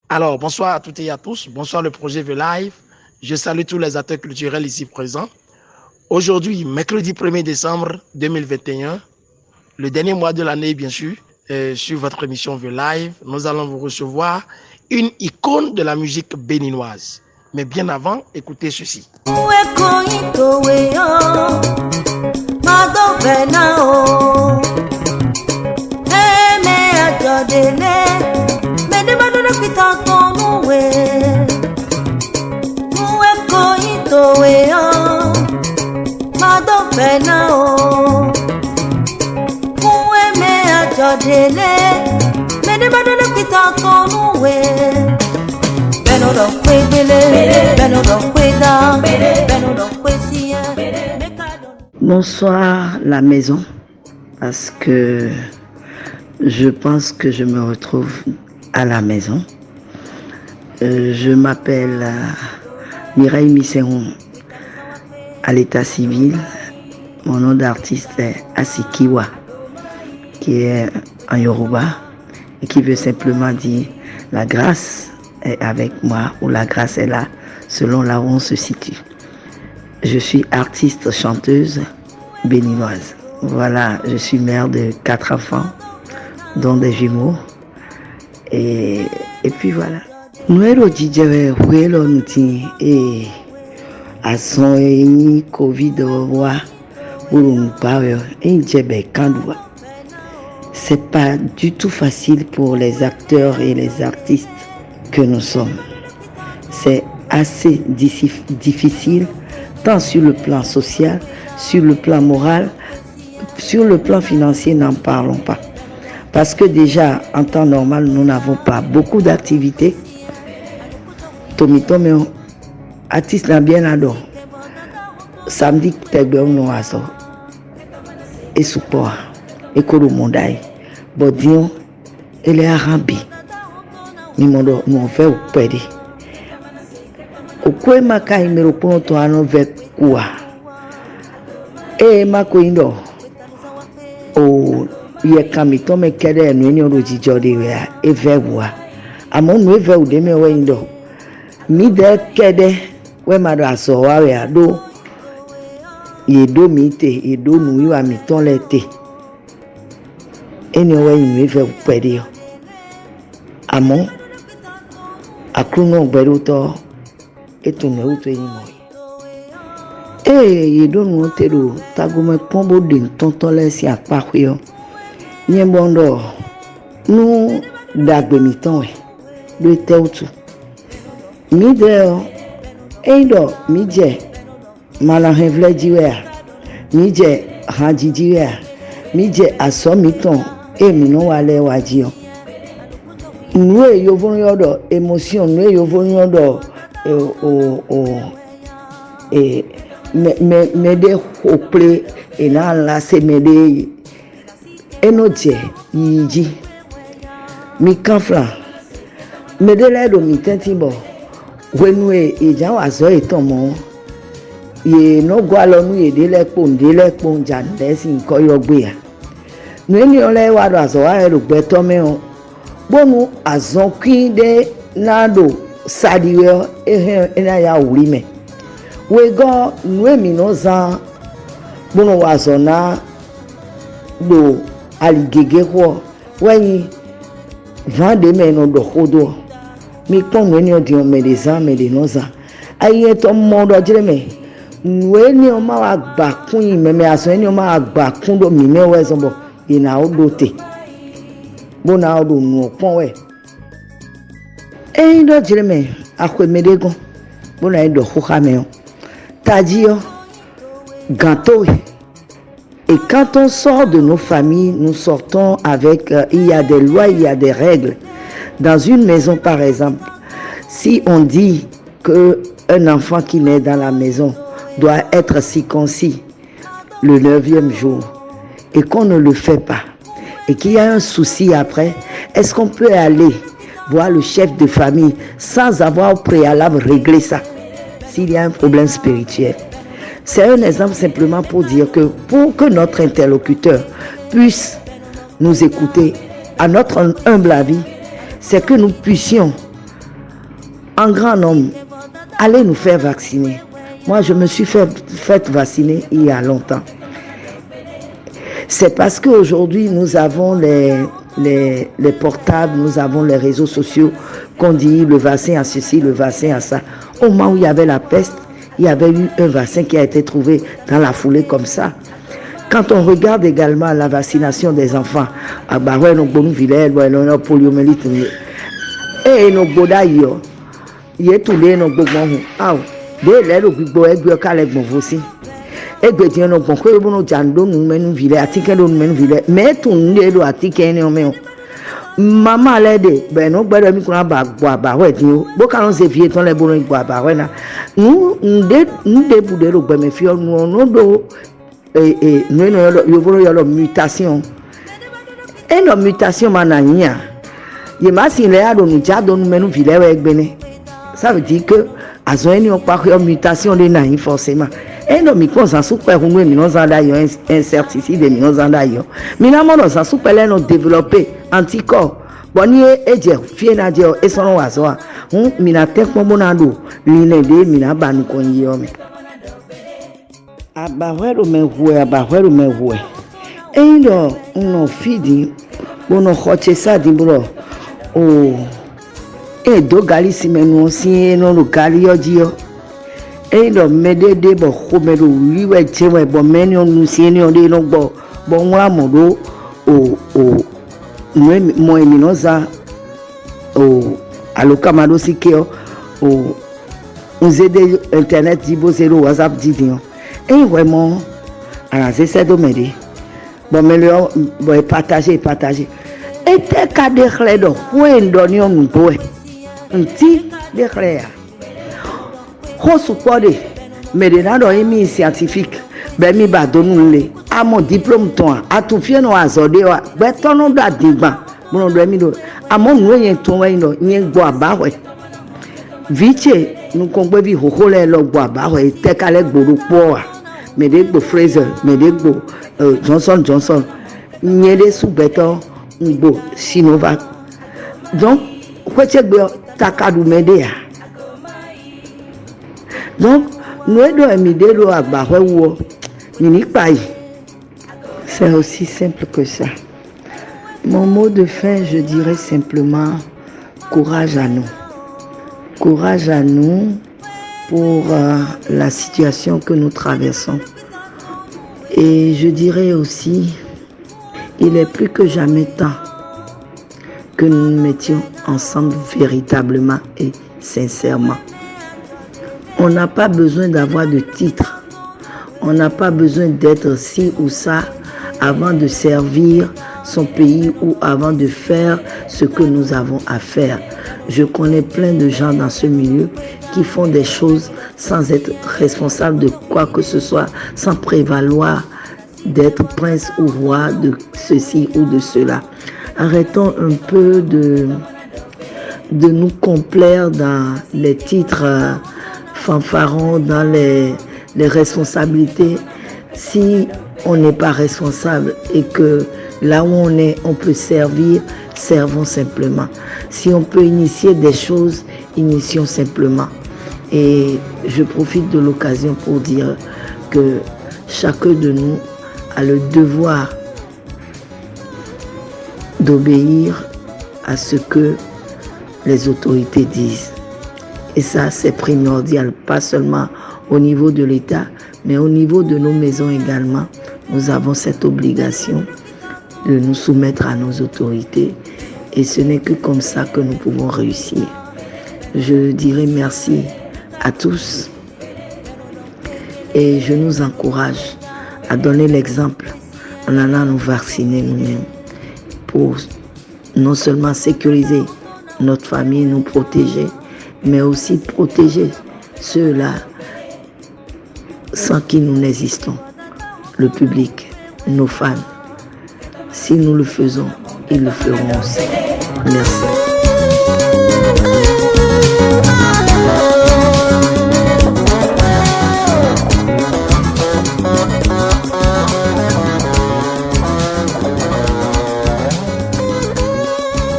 Alors, bonsoir à toutes et à tous. Bonsoir le projet V Live. Je salue tous les acteurs culturels ici présents. Aujourd'hui, mercredi 1er décembre 2021, le dernier mois de l'année, bien sûr, sur votre émission V Live, nous allons vous recevoir une icône de la musique béninoise. Mais bien avant, écoutez ceci. Bonsoir la maison, parce que je pense que je me retrouve à la maison. Je m'appelle Mireille Misseron à l'état civil. Mon nom d'artiste est Asikiwa, qui est en Yoruba et qui veut simplement dire la grâce est avec moi ou la grâce est là selon là où on se situe. Je suis artiste chanteuse béninoise. Voilà, je suis mère de 4 enfants, dont des jumeaux. Et puis voilà. Nous sommes et à son Covid c'est pas du tout facile pour les acteurs et les artistes que nous sommes. C'est assez difficile tant sur le plan social, sur le plan moral, sur le plan financier, n'en parlons pas. Parce que déjà, en temps normal, nous n'avons pas beaucoup d'activités. Tommy, artiste n'a bien adoré. Samedi, nous avons et support, et Kolo Mondaï, Bodion, et les Arabes. Nous fait au pédé. Au quoi ma caille me reprend toi avec quoi? Et ma coindo. Oh, il y a camito me kede n'union de Jodi et verbois. À mon nouveau de me window. Mi de kede, we madraso wa do. Il do mite, il do nous à miton l'été. Anyway, il me fait pédir. À mon, à clounon beruto, et tout me ou tout il do nous telo, tagome pombo din tonton laisse à pario. Niembondo, nous d'agbe miton, de teutu. Mideo, eido, midje. Malahin vle diwe, midje hanji diwe, midje asomiton et minon wale wajion. Nous yovon yodo émotion, nous yovon yodo me de hople et na la se me de enoje yiji mi kanfla me de la do mi tentibo wenwe ejan wazo eton ye no gwalo nu ye de le pon jande sin ko yo gbe ya nu eni ole wa do aso wa ero gbe to me o bonu azon kin de nado sadiwe ena ya wuri me we go nu emi no zan bonu wa so na do aligege ho wen vande me no do hodo mi pon nu eni o di o me de zan me de no zan aye to mo do jire me nous ni on m'a bakun mais aso ni on m'a bakun do mi mewe zombo ina odote bona odo nu pon we do jireme akwemedego bona do khame tajio gâteau. Et quand on sort de nos familles, nous sortons avec il y a des lois, il y a des règles. Dans une maison par exemple, si on dit que un enfant qui naît dans la maison doit être circoncis le 9e jour et qu'on ne le fait pas et qu'il y a un souci après, est-ce qu'on peut aller voir le chef de famille sans avoir au préalable réglé ça s'il y a un problème spirituel? C'est un exemple simplement pour dire que pour que notre interlocuteur puisse nous écouter, à notre humble avis, c'est que nous puissions en grand nombre, allez nous faire vacciner. Moi, je me suis fait vacciner il y a longtemps. C'est parce qu'aujourd'hui, nous avons les portables, nous avons les réseaux sociaux qu'on dit le vaccin à ceci, le vaccin à ça. Au moment où il y avait la peste, il y avait eu un vaccin qui a été trouvé dans la foulée comme ça. Quand on regarde également la vaccination des enfants, à Baroué, nos bonnes villes, nos poliomyélite, et nos bodaïos, il y a tous les nos bonbons. Ah, dès l'air au bibo, et bien qu'à l'air bon aussi. Et bien, il y a nos bons, que nous jandons, nous menons ville, à ticket, nous menons ville, mais tout le monde à ticket, nous menons. Maman l'a dit, ben non, ben nous qu'on a Baroué, nous, beaucoup on s'est vieux, on les bonnes Baroué là. Nous débouler le ben mes filles, nous et nous avons la mutation. Et la mutation manania. Il m'a si les a donné déjà donné nous village avec Béné. Ça veut dire que à ce moment pas une mutation de naïf forcément. Et nos micros en super ou nous en d'ailleurs incertitude de nous en d'ailleurs. Mais là nous en super là nous développer anticorps. Boni et dire fiena dire et son oiseau. Mina tek monado l'inende mina banu konyiome. Abarwero mehue. Et là on fidi bono khoche sa dimbro. Oh, et do gali si menu si no lo gali odio. Et lo mede de bo khomero liwe chewe bo menu nu si ni ode no bo nwa modo mo eminoza aloka mado sikeo zede internet dibo zero WhatsApp didion. Et vraiment alors c'est domaine. Bon mais le partager. Et tes cas de clé ouais donnions nous boue un petit de clé ho supporté mais de là dans scientifique ben mi ba donner à mon diplôme toi à tout fier no azode wa ben ton no da digba mon do mi do à mon noyen ton wa no nyen gbo aba we viche nous kongbe bi ho le lo gbo aba we te ka le gboro po mais de gbo Fraser mais de gbo Johnson nyede sous béton Ngbo Sinovac. Donc, quoi tu veux takadu média. Donc, nous devons m'aider à Baroué mini paille. C'est aussi simple que ça. Mon mot de fin, je dirais simplement courage à nous. Courage à nous pour la situation que nous traversons. Et je dirais aussi il est plus que jamais temps que nous nous mettions ensemble véritablement et sincèrement. On n'a pas besoin d'avoir de titre. On n'a pas besoin d'être ci ou ça avant de servir son pays ou avant de faire ce que nous avons à faire. Je connais plein de gens dans ce milieu qui font des choses sans être responsables de quoi que ce soit, sans prévaloir d'être prince ou roi de ceci ou de cela. Arrêtons un peu de nous complaire dans les titres fanfarons, dans les responsabilités. Si on n'est pas responsable et que là où on est, on peut servir, servons simplement. Si on peut initier des choses, initions simplement. Et je profite de l'occasion pour dire que chacun de nous a le devoir d'obéir à ce que les autorités disent. Et ça, c'est primordial, pas seulement au niveau de l'État, mais au niveau de nos maisons également. Nous avons cette obligation de nous soumettre à nos autorités. Et ce n'est que comme ça que nous pouvons réussir. Je dirais merci à tous et je nous encourage à donner l'exemple en allant nous vacciner nous-mêmes pour non seulement sécuriser notre famille, nous protéger, mais aussi protéger ceux-là sans qui nous n'existons, le public, nos fans. Si nous le faisons, ils le feront aussi. Merci.